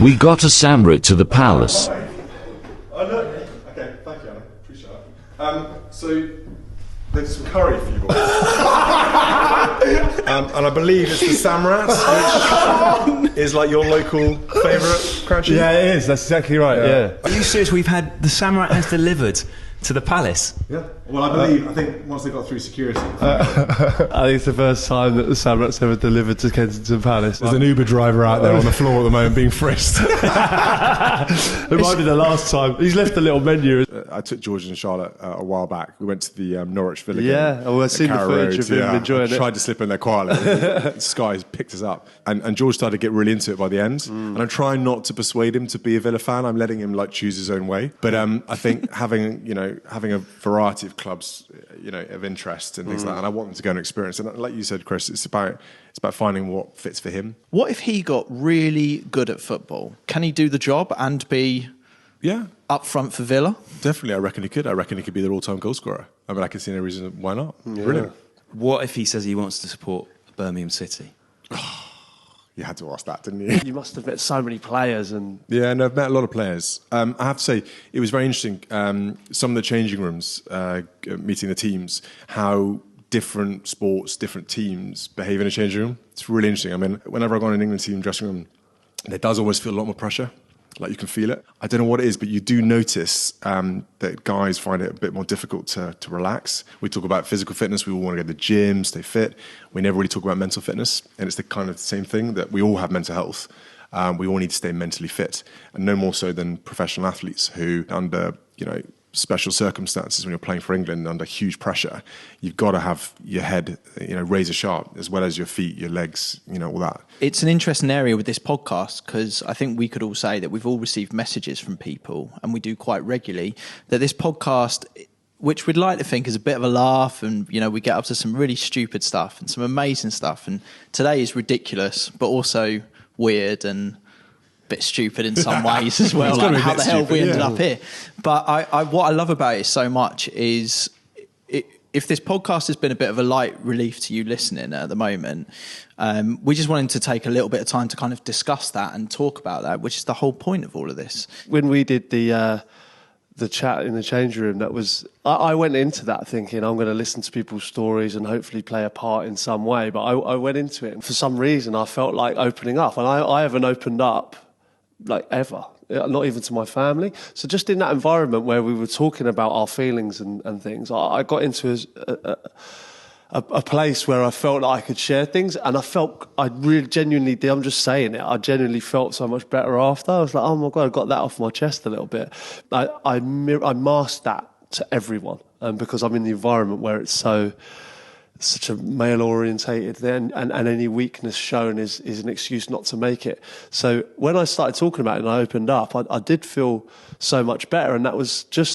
We got a Samrat to the palace. Oh, no. Okay, thank you, Anna. Appreciate that. So, there's some curry for you boys. And I believe it's the Samrat, which is like your local favourite, Crouchy? Yeah, it is. That's exactly right, yeah. Are you serious? We've had the Samrat has delivered to the palace? Yeah. Well, I think once they got through security. I think it's the first time that the Samrat's ever delivered to Kensington Palace. There's an Uber driver out there on the floor at the moment being frisked. It might be the last time. He's left a little menu. I took George and Charlotte a while back. We went to the Norwich Villa game. Yeah, well, I've seen the footage of him enjoying I it. tried to slip in there quietly. Sky picked us up. And George started to get really into it by the end. And I'm trying not to persuade him to be a Villa fan. I'm letting him choose his own way. But I think having a variety of clubs, of interest and things like that, and I want them to go and experience. And like you said, Chris, it's about finding what fits for him. What if he got really good at football? Can he do the job and be up front for Villa? Definitely, I reckon he could. I reckon he could be their all-time goal scorer. I mean, I can see no reason why not. Yeah. Brilliant. What if he says he wants to support Birmingham City? You had to ask that, didn't you? You must have met so many players and... Yeah, no, I've met a lot of players. I have to say, it was very interesting. Some of the changing rooms, meeting the teams, how different sports, different teams behave in a changing room. It's really interesting. I mean, whenever I go in an England team dressing room, there does always feel a lot more pressure. Like you can feel it. I don't know what it is, but you do notice that guys find it a bit more difficult to relax. We talk about physical fitness. We all want to go to the gym, stay fit. We never really talk about mental fitness. And it's the kind of the same thing that we all have mental health. We all need to stay mentally fit. And no more so than professional athletes who under, special circumstances when you're playing for England under huge pressure, you've got to have your head, razor sharp, as well as your feet, your legs, all that. It's an interesting area with this podcast because I think we could all say that we've all received messages from people, and we do quite regularly, that this podcast, which we'd like to think is a bit of a laugh, and we get up to some really stupid stuff and some amazing stuff, and today is ridiculous but also weird and bit stupid in some ways as well. Like how the hell we ended up here. But what I love about it so much is if this podcast has been a bit of a light relief to you listening at the moment, we just wanted to take a little bit of time to kind of discuss that and talk about that, which is the whole point of all of this. When we did the chat in the changing room, I went into that thinking I'm going to listen to people's stories and hopefully play a part in some way. But I went into it and for some reason I felt like opening up, and I haven't opened up ever, not even to my family. So just in that environment where we were talking about our feelings and things, I got into a place where I felt like I could share things, and I really genuinely did. I'm just saying it. I genuinely felt so much better after. I was like, oh my God, I got that off my chest a little bit. I masked that to everyone, because I'm in the environment where it's such a male-orientated thing, and any weakness shown is an excuse not to make it. So when I started talking about it and I opened up, I did feel so much better, and that was just